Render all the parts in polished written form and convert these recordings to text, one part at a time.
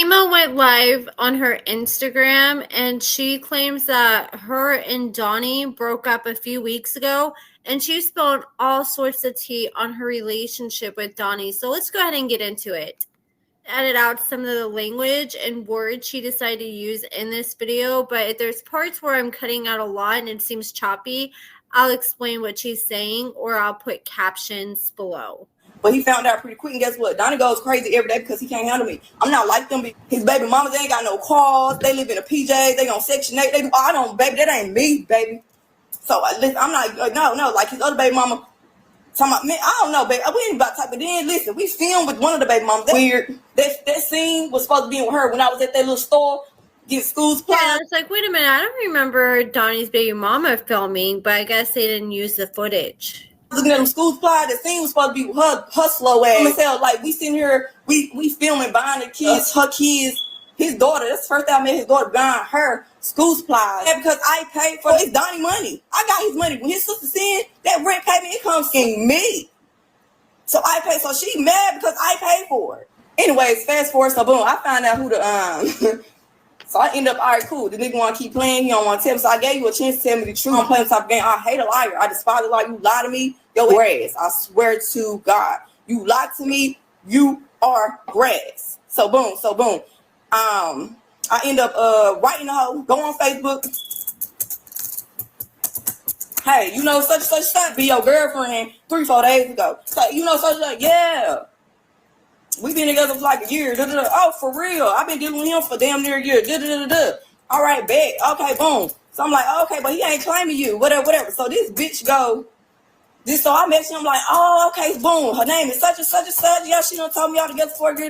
Jakeema went live on her Instagram, and she claims that her and Donny broke up a few weeks ago, and she spilled all sorts of tea on her relationship with Donny. So let's go ahead and get into it. Edit out some of the language and words she decided to use in this video, but if there's parts where I'm cutting out a lot and it seems choppy, I'll explain what she's saying, or I'll put captions below. But he found out pretty quick, and guess what? Donny goes crazy every day because he can't handle me. I'm not like them. His baby mamas, they ain't got no cars. They live in a PJ. They on Section 8. They do, I don't, baby, that ain't me, baby. So listen, I'm not, no, like his other baby mama. Talking about, man, I don't know, baby. We ain't about to talk, but then listen, we filmed with one of the baby mamas. That's weird. That scene was supposed to be with her when I was at that little store getting school supplies. Yeah, it's like, wait a minute, I don't remember Donny's baby mama filming, but I guess they didn't use the footage. Looking at them school supplies, that scene was supposed to be with her slow ass. Like, we sitting here, we filming, buying the kids, her kids, his daughter. That's the first time I met his daughter buying her school supplies. Yeah, because I paid for his Donny money. I got his money. When his sister sent that rent payment, it comes from me. So I pay. So she mad because I paid for it. Anyways, fast forward, so boom, I found out who the So I end up, all right, cool. The nigga want to keep playing. He don't want to tell me. So I gave you a chance to tell me the truth. I'm playing the type of game. I hate a liar. I despise a liar. You lie to me, yo, grass. I swear to God. You lie to me, you are grass. So boom. I end up writing a hoe, go on Facebook. Hey, you know such and such be your girlfriend 3-4 days ago. So you know such like, yeah. We've been together for like a year. Oh, for real. I've been dealing with him for damn near a year. All right, bet. Okay, boom. So I'm like, okay, but he ain't claiming you. Whatever. So this bitch so I messaged him like, oh, okay, boom. Her name is such and such and such. Yeah, she done told me y'all together for a year.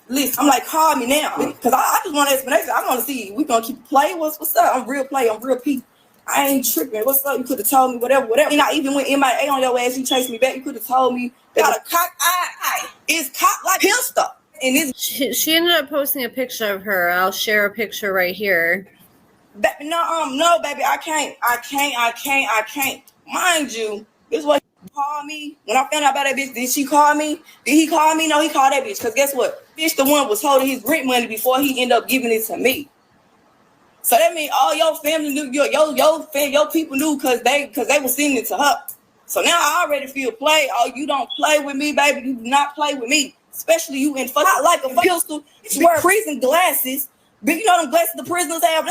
Listen, I'm like, call me now. Because I just want an explanation. I want to see, we going to keep playing. What's up? I'm real play. I'm real people. I ain't tripping. What's up? You could have told me whatever. And I even went MIA on your ass. You chased me back. You could have told me that a cock eye is cocked like pistol. And this she ended up posting a picture of her. I'll share a picture right here. No, baby, I can't. Mind you, this is what he called me. When I found out about that bitch, did she call me? Did he call me? No, he called that bitch. Because guess what? Bitch, the one was holding his rent money before he ended up giving it to me. So that means all your family knew, your people knew because they were sending it to her. So now I already feel play. Oh, you don't play with me, baby. You do not play with me. Especially you in fuck like a pistol. You wear prison glasses. But you know them glasses the prisoners have?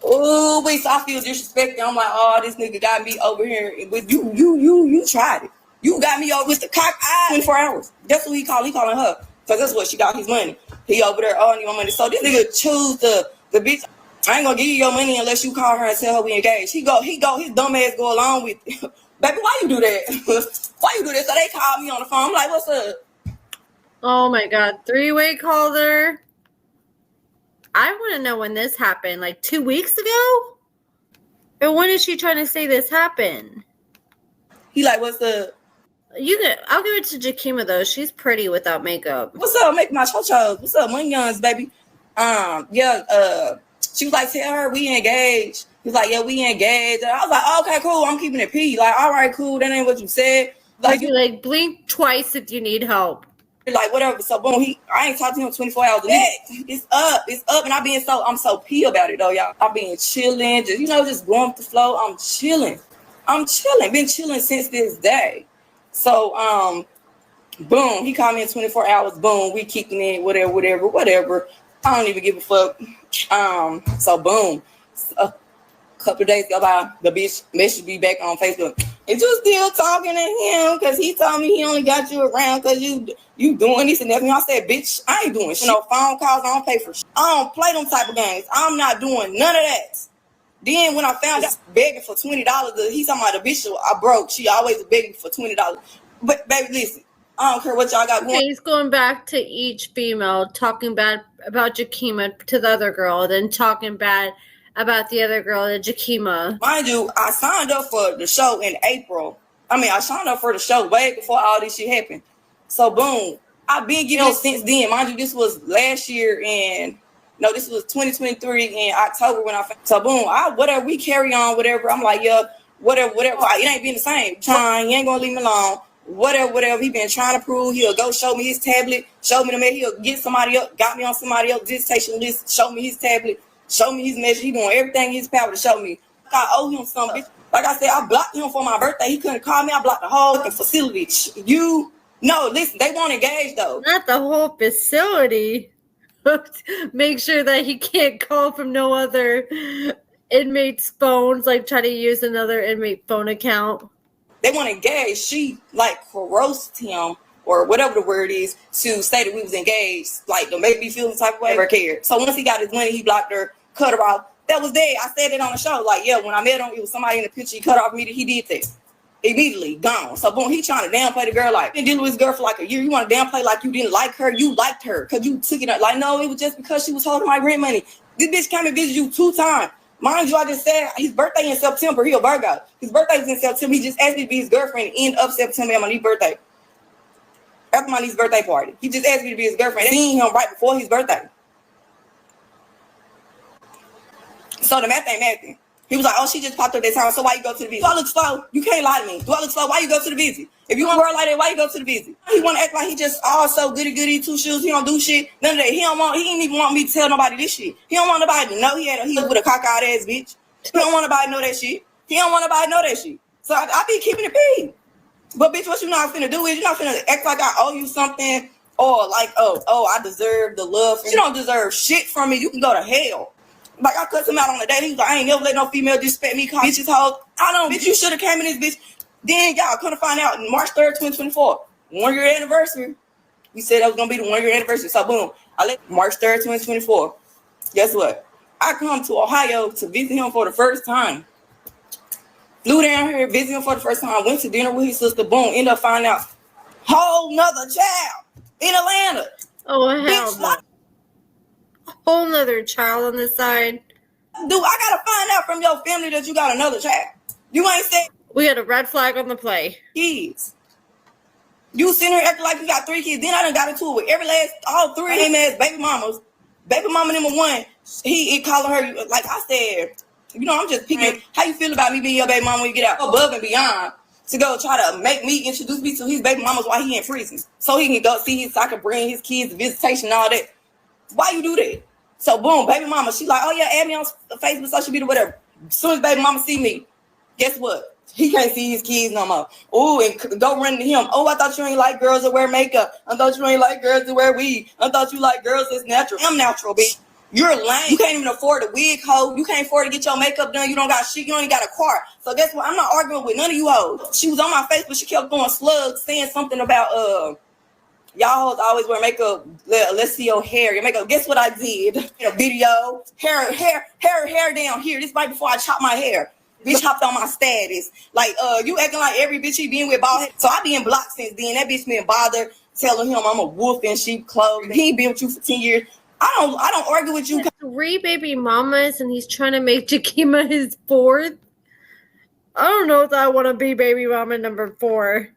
Oh, wait, so I feel disrespected. I'm like, oh, this nigga got me over here. But you tried it. You got me over with the cock eye 24 hours. That's what he calling her. Because that's what she got his money. He over there, oh, I need my money. So this nigga choose the bitch. I ain't gonna give you your money unless you call her and tell her we engaged. He go, his dumb ass go along with it. Baby, why you do that? Why you do that? So they called me on the phone. I'm like, what's up? Oh my God, three-way called her. I want to know when this happened. Like 2 weeks ago? And when is she trying to say this happened? He like, what's up? I'll give it to Jakeema though. She's pretty without makeup. What's up? Make my cho-chos. What's up, money guns, baby? She was like, tell her we engaged. He was like, yeah, we engaged. And I was like, okay, cool. I'm keeping it P. Like, all right, cool. That ain't what you said. Like, you blink twice if you need help. Like, whatever. So boom, I ain't talked to him 24 hours a day. It's up. And I'm so P about it though, y'all. I'm being chilling, just going with the flow. I'm chilling. Been chilling since this day. So boom, he called me in 24 hours. Boom, we kicking in, whatever. I don't even give a fuck. So boom, a couple of days go by, the bitch messaged me back on Facebook. Is you still talking to him? Because he told me he only got you around because you doing this and that. And I said, bitch, I ain't doing shit. No phone calls. I don't pay for shit. I don't play them type of games. I'm not doing none of that. Then when I found out begging for $20, he's talking about the bitch I broke. She always begging for $20. But baby, listen, I don't care what y'all got going. Okay, he's going back to each female, talking bad about Jakeema to the other girl, then talking bad about the other girl, the Jakeema. Mind you, I signed up for the show in April. I signed up for the show way before all this shit happened. So boom, I've been getting it since then. Mind you, this was last year this was 2023 in October when I found. So boom, whatever, we carry on, whatever. I'm like, yeah, whatever. It ain't been the same. You ain't gonna leave me alone. whatever. He been trying to prove. He'll go show me his tablet, show me the mail. He'll get somebody else, got me on somebody else's visitation list, show me his tablet, show me his message. He doing everything in his power to show me. I owe him something, bitch. Like I said, I blocked him for my birthday. He couldn't call me. I blocked the whole facility. No, listen, they won't engage though. Not the whole facility. Make sure that he can't call from no other inmate's phones, like try to use another inmate phone account. They want to engage. She like coerced him or whatever the word is to say that we was engaged, like to make me feel the type of way. Never cared. So once he got his money, he blocked her, cut her off. That was dead. I said it on the show. Like, yeah, when I met him, it was somebody in the picture. He cut off me. He did that. Immediately gone. So boom, he trying to downplay the girl. Like, been dealing with his girl for like a year. You want to downplay like you didn't like her? You liked her because you took it up. Like, no, it was just because she was holding my rent money. This bitch came and visited you 2 times. Mind you, I just said his birthday in September. He a Virgo. His birthday was in September. He just asked me to be his girlfriend at the end of September at my niece's birthday. After my niece's birthday party, he just asked me to be his girlfriend. I seen him right before his birthday. So the math ain't mathing. He was like, oh, she just popped up that time, so why you go to the busy? Do I look slow? You can't lie to me. Do I look slow? Why you go to the busy? If you want to work like that, why you go to the busy? He want to act like he just all so goody, 2 shoes. He don't do shit. None of that. He ain't even want me to tell nobody this shit. He don't want nobody to know he was with a cockeyed ass bitch. He don't want nobody to know that shit. He don't want nobody to know that shit. So I be keeping it P. But bitch, what you not finna do is you're not finna act like I owe you something or like, oh, I deserve the love. You don't deserve shit from me. You can go to hell. Like, I cussed him out on the date. He was like, I ain't never let no female disrespect me, call bitches hoes. I don't, bitch, you should have came in this bitch. Then y'all couldn't find out March 3rd, 2024, 1 year anniversary. We said that was going to be the 1 year anniversary. So boom, I let March 3rd, 2024. Guess what? I come to Ohio to visit him for the first time. Flew down here, visit him for the first time. Went to dinner with his sister. Boom, ended up finding out whole nother child in Atlanta. Oh, hell no. Whole nother child on the side. Dude, I gotta find out from your family that you got another child. You ain't said we had a red flag on the play. Kids. You sitting here acting like you got 3 kids. Then I done got into it with all 3 of them as baby mamas. Baby mama number 1, he calling her, like I said, you know, I'm just picking how you feel about me being your baby mama when you get out above and beyond to go try to make me introduce me to his baby mamas while he in prison. So he can go see so I can bring his kids to visitation and all that. Why you do that? So boom, baby mama, she like, oh yeah, add me on Facebook, social media, whatever. As soon as baby mama see me, guess what? He can't see his kids no more. Oh, and go run to him. Oh, I thought you ain't like girls that wear makeup. I thought you ain't like girls that wear weave. I thought you like girls that's natural. I'm natural, bitch. You're lame. You can't even afford a wig, hoe. You can't afford to get your makeup done. You don't got shit. You only got a car. So guess what? I'm not arguing with none of you hoes. She was on my Facebook. She kept going slugs, saying something about y'all hoes always wear makeup. Let's see your hair. Your makeup. Guess what I did? In a video. Hair down here. This right before I chopped my hair. Bitch hopped on my status. Like, you acting like every bitch he been with bald head. So I been blocked since then. That bitch been bothered telling him I'm a wolf in sheep clothes. He ain't been with you for 10 years. I don't argue with you. 3 baby mamas and he's trying to make Jakeema his 4th. I don't know if I want to be baby mama number 4.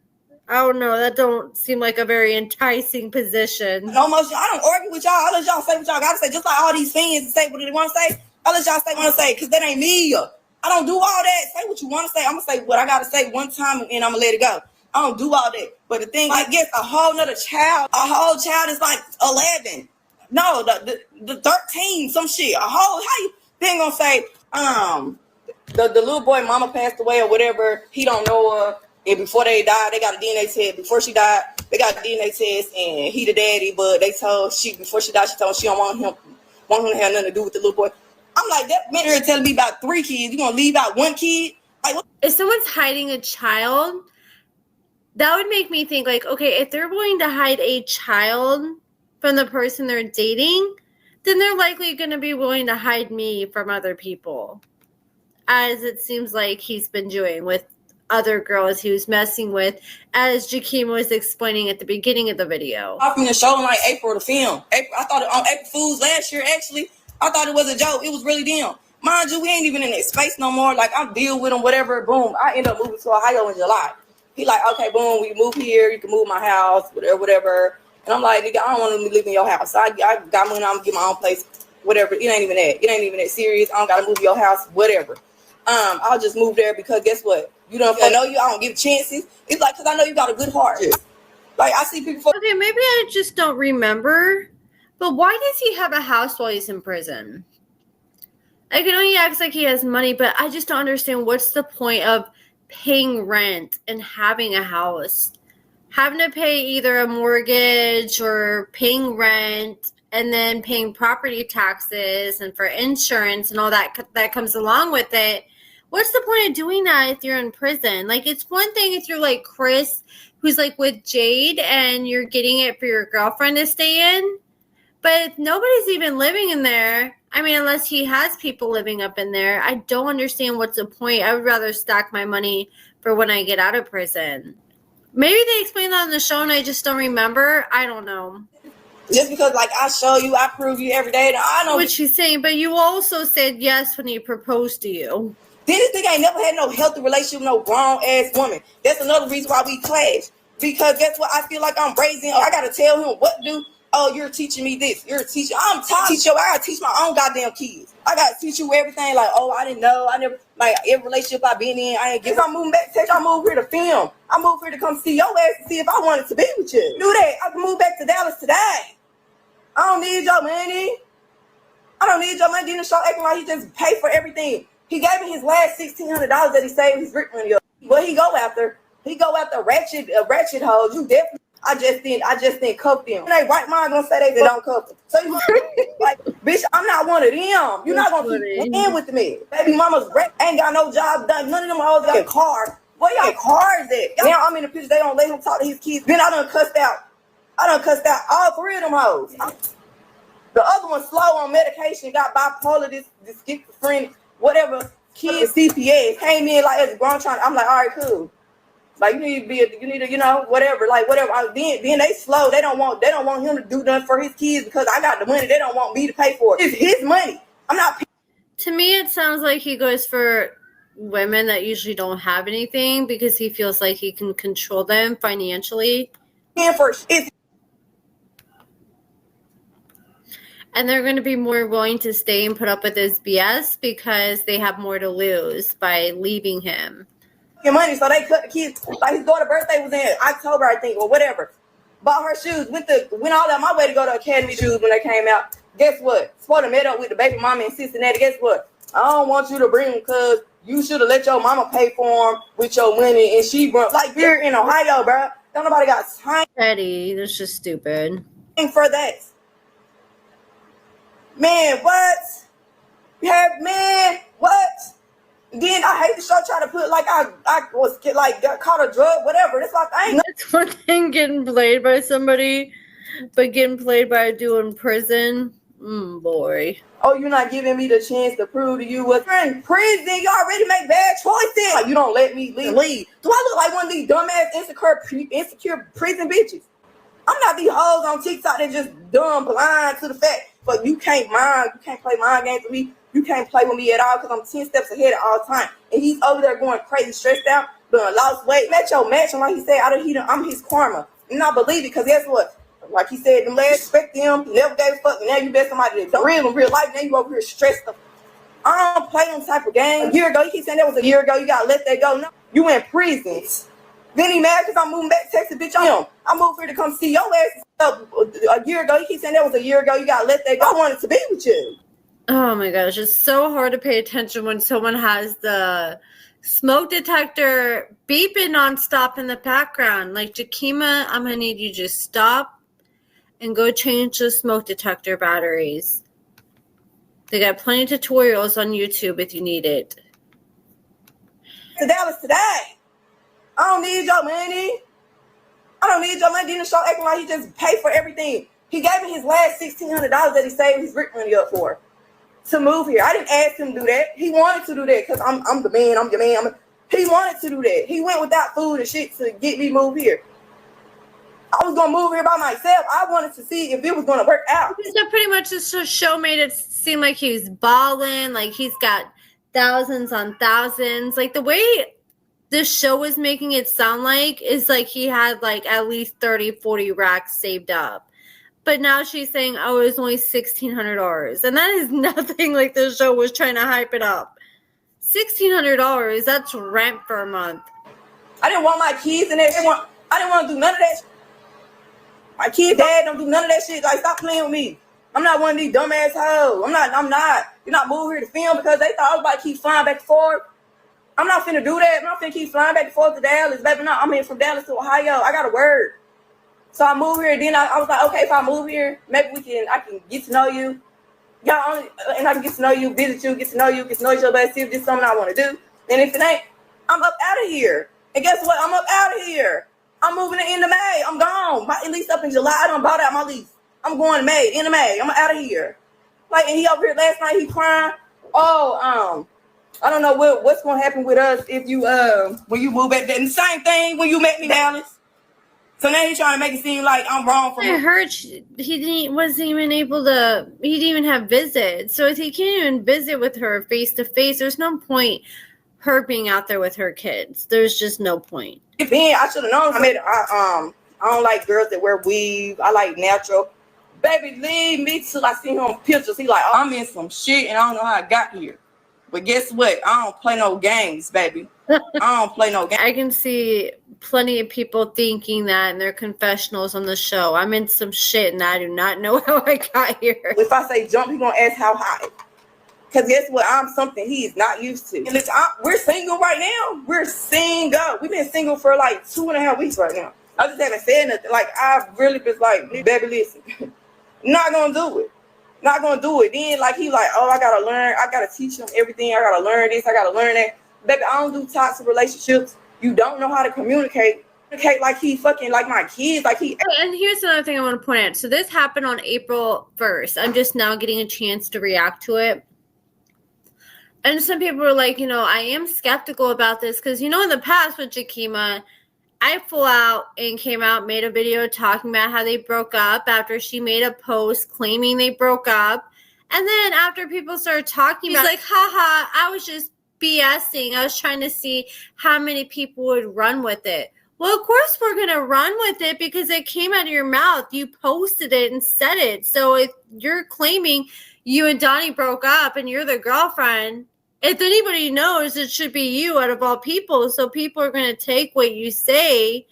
I don't know. That don't seem like a very enticing position. Almost, I don't argue with y'all. I let y'all say what y'all got to say. Just like all these fans say what they want to say. I let y'all say what they want to say because that ain't me. I don't do all that. Say what you want to say. I'm going to say what I got to say one time and I'm going to let it go. I don't do all that. But the thing, I guess a whole child is like 11. No, the 13, some shit. How you then going to say, the little boy mama passed away or whatever, he don't know her. And before they died, they got a DNA test. Before she died, they got a DNA test, and he the daddy. But they told before she died, she told him she don't want him to have nothing to do with the little boy. I'm like, that man here telling me about 3 kids. You gonna leave out 1 kid? Like, what? If someone's hiding a child, that would make me think like, okay, if they're willing to hide a child from the person they're dating, then they're likely going to be willing to hide me from other people, as it seems like he's been doing with other girls he was messing with, as Jakeema was explaining at the beginning of the video. I'm the show in like April, the film. I thought it on April Fools last year, actually. I thought it was a joke. It was really them. Mind you, we ain't even in that space no more. Like, I deal with them, whatever. Boom. I end up moving to Ohio in July. He like, okay, boom, we move here. You can move my house, whatever. And I'm like, nigga, I don't want to live in your house. I got money. I'm going to get my own place, whatever. It ain't even that. It ain't even that serious. I don't got to move your house, whatever. I'll just move there because guess what? You don't know you. I don't give chances. It's like, because I know you got a good heart. Yeah. Like, I see people. Okay, maybe I just don't remember. But why does he have a house while he's in prison? I know he acts like he has money, but I just don't understand what's the point of paying rent and having a house. Having to pay either a mortgage or paying rent and then paying property taxes and for insurance and all that comes along with it. What's the point of doing that if you're in prison? Like, it's one thing if you're like Chris, who's like with Jade and you're getting it for your girlfriend to stay in. But if nobody's even living in there, I mean, unless he has people living up in there, I don't understand what's the point. I would rather stack my money for when I get out of prison. Maybe they explained that on the show and I just don't remember. I don't know. Just because, like, I show you, I prove you every day. I know what she's saying, but you also said yes when he proposed to you. Then this nigga ain't never had no healthy relationship with no grown-ass woman. That's another reason why we clash. Because guess what? I feel like I'm raising. I got to tell him what to do. Oh, you're teaching me this. You're a teacher. I'm tired. I got to teach my own goddamn kids. I got to teach you everything. Like, oh, I didn't know. I never, like, every relationship I've been in, I ain't get. I'm moving back to Texas. I moved here to film. I moved here to come see your ass to see if I wanted to be with you. Do that. I can move back to Dallas today. I don't need your money. I don't need your money. Didn't show acting like he just paid for everything. He gave me his last $1,600 that he saved his rent money up. What he go after? He go after ratchet hoes. You definitely. I just didn't cuff them. And they right mind gonna say they don't cuff them. So you like, bitch, I'm not one of them. You're not gonna keep in with me. Baby mama's ain't got no job done. None of them hoes got a car. Where y'all cars at? Now I'm in the picture. They don't let him talk to his kids. Then I done cussed out all three of them hoes. The other one slow on medication, got bipolar, this schizophrenic, whatever. Kids CPS came in like as a grown child. I'm like, all right, cool. Like, you need to, you know, whatever. Like, whatever. Then they slow. They don't want him to do nothing for his kids because I got the money. They don't want me to pay for it. It's his money. I'm not. To me, it sounds like he goes for women that usually don't have anything because he feels like he can control them financially. And they're going to be more willing to stay and put up with his BS because they have more to lose by leaving him. Money, so they cut the kids. Like, his daughter's birthday was in October, I think, or whatever. Bought her shoes. Went all out my way to go to Academy shoes when they came out. Guess what? Supposed to met up with the baby mama in Cincinnati. Guess what? I don't want you to bring them because you should have let your mama pay for them with your money. And she brought, like, here in Ohio, bro. Don't nobody got time. Eddie, that's just stupid. For that. Man, what? Man, what? Then I hate the show try to put like I was like got caught a drug, whatever. It's like I ain't. That's one thing getting played by somebody, but getting played by a dude in prison, boy. Oh, you're not giving me the chance to prove to you what you're in prison. You already make bad choices. Like, you don't let me leave. Do I look like one of these dumbass insecure prison bitches? I'm not these hoes on TikTok that just dumb blind to the fact. But you can't play mind games with me. You can't play with me at all because I'm 10 steps ahead at all time. And he's over there going crazy, stressed out, doing lost weight. Match your match. And like he said, I'm his karma. And I believe it because guess what? Like he said, them last respect them. You never gave a fuck. And now you bet somebody that don't real in real life. Now you over here stressed up. I don't play them type of games. A year ago, you keep saying that was a year ago. You got to let that go. No, you in prison. Then he mad because I'm moving back to Texas, bitch. I moved here to come see your ass a year ago. You keep saying that was a year ago. You got to let that go. I wanted to be with you. Oh my gosh, it's so hard to pay attention when someone has the smoke detector beeping nonstop in the background. Like, Jakeema, I'm going to need you to just stop and go change the smoke detector batteries. They got plenty of tutorials on YouTube if you need it. To Dallas today. I don't need your money. Didn't show acting like he just paid for everything. He gave me his last $1,600 that he saved his rent money up for. To move here. I didn't ask him to do that. He wanted to do that because I'm the man. I'm your man. He wanted to do that. He went without food and shit to get me moved here. I was going to move here by myself. I wanted to see if it was going to work out. So pretty much this show made it seem like he was balling, like he's got thousands on thousands. Like, the way this show was making it sound like is like he had like at least 30, 40 racks saved up. But now she's saying, oh, it was only $1,600. And that is nothing like the show was trying to hype it up. $1,600. That's rent for a month. I didn't want my kids in there. I didn't want to do none of that. My kid dad don't do none of that shit. Like, stop playing with me. I'm not one of these dumbass hoes. I'm not. You're not moving here to film because they thought I was about to keep flying back and forth. I'm not finna do that. I'm not finna keep flying back and forth to Dallas. Baby, no, I'm here from Dallas to Ohio. I got to work. So I moved here. Then I was like, okay, if I move here, maybe I can get to know you. And I can get to know you, visit you, get to know each other, but see if this is something I want to do. And if it ain't, I'm up out of here. And guess what? I'm up out of here. I'm moving in the May. I'm gone. My lease up in July. I done bought out my lease. I'm going to May, in the May. I'm out of here. Like, and he over here last night, he crying. Oh, I don't know what's going to happen with us if you, when you move back there. And the same thing when you met me, Dallas. So now he's trying to make it seem like I'm wrong for him. I heard wasn't even able to, he didn't even have visits. So if he can't even visit with her face to face, there's no point her being out there with her kids. There's just no point. I should have known. I don't like girls that wear weave. I like natural. Baby, leave me till I see him on pictures. He like, oh, I'm in some shit and I don't know how I got here. But guess what? I don't play no games, baby. I don't play no games. I can see plenty of people thinking that in their confessionals on the show. I'm in some shit and I do not know how I got here. If I say jump, he's going to ask how high. Because guess what? I'm something he is not used to. And listen, we're single right now. We're single. We've been single for like 2.5 weeks right now. I just haven't said nothing. Like, I've really been like, baby, listen. Not going to do it. Not going to do it. Then, like, he like, oh, I got to learn. I got to teach him everything. I got to learn this. I got to learn that. Baby, I don't do toxic relationships. You don't know how to communicate. Like he fucking like my kids. Like he. And here's another thing I want to point out. So this happened on April 1st. I'm just now getting a chance to react to it. And some people were like, I am skeptical about this because, in the past with Jakeema, I flew out and came out, made a video talking about how they broke up after she made a post claiming they broke up. And then after people started talking about it, like, haha, I was just BSing. I was trying to see how many people would run with it. Well, of course we're going to run with it because it came out of your mouth. You posted it and said it. So if you're claiming you and Donny broke up and you're the girlfriend, if anybody knows, it should be you out of all people. So people are going to take what you say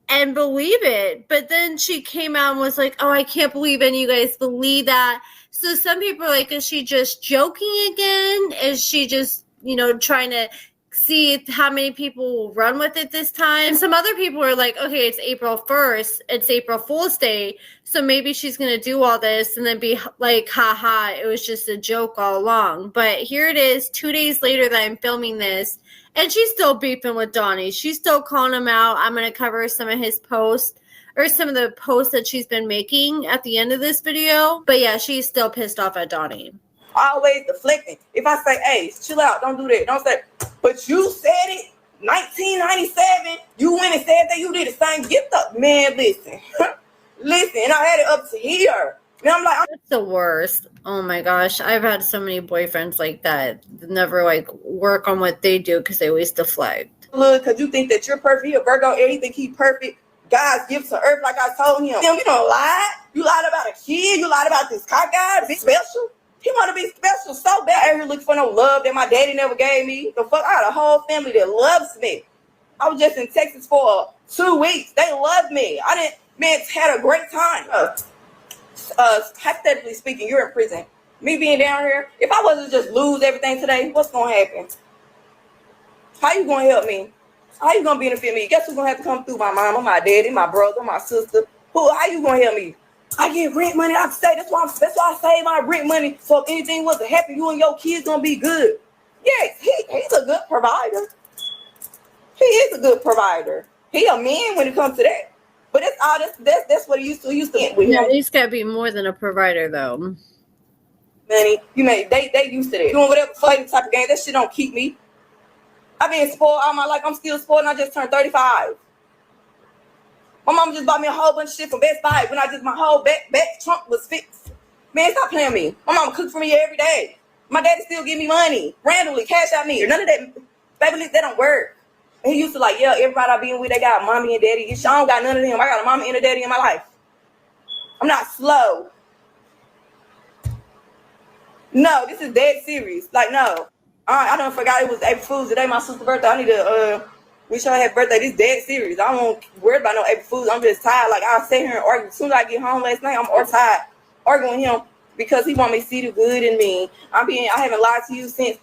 and believe it. But then she came out and was like, oh, I can't believe any of you guys believe that. So some people are like, is she just joking again? Is she just, trying to see how many people will run with it this time? And some other people are like, okay, it's April 1st. It's April Fool's Day. So maybe she's going to do all this and then be like, haha, it was just a joke all along. But here it is 2 days later that I'm filming this. And she's still beefing with Donny. She's still calling him out. I'm going to cover some of his posts. Or some of the posts that she's been making at the end of this video. But yeah, she's still pissed off at Donny. Always deflecting. If I say, hey, chill out, don't do that. Don't say, but you said it, 1997. You went and said that you did the same. Get the man, listen. Listen, and I had it up to here. And I'm like, that's the worst. Oh my gosh. I've had so many boyfriends like that. Never work on what they do because they always deflect. Look, because you think that you're perfect. He a Virgo, and you think he's perfect. God's gift to earth, like I told him. You don't lie. You lied about a kid. You lied about this cock guy. Be special. He want to be special so bad. I ain't here looking for no love that my daddy never gave me. The fuck, I got a whole family that loves me. I was just in Texas for 2 weeks. They loved me. Had a great time. Hypothetically speaking, you're in prison. Me being down here, if I wasn't just lose everything today, what's going to happen? How you going to help me? How you gonna benefit me? Guess who's gonna have to come through? My mama, my daddy, my brother, my sister. How you gonna help me? I get rent money. I say that's why I save my rent money. So if anything was to happen, you and your kids gonna be good. Yes, he's a good provider. He is a good provider. He a man when it comes to that. But that's what he used to. He used to. Yeah, he's gotta be more than a provider though. Manny, they used to that. Doing whatever fighting type of game. That shit don't keep me. I've been spoiled all my life. I'm still spoiled and I just turned 35. My mom just bought me a whole bunch of shit from Best Buy when my whole back trunk was fixed. Man, stop playing me. My mama cooked for me every day. My daddy still give me money. Randomly, cash out me. Or none of that. Baby, that don't work. And he used to everybody I been with, they got mommy and daddy. I don't got none of them. I got a mama and a daddy in my life. I'm not slow. No, this is dead serious. No. I don't forgot it was April Fool's today. My sister's birthday. I need to wish her happy birthday. This dead serious. I don't worry about no April Fool's. I'm just tired. Like I'll sit here and argue. As soon as I get home last night, I'm tired arguing with him because he want me to see the good in me. I haven't lied to you since.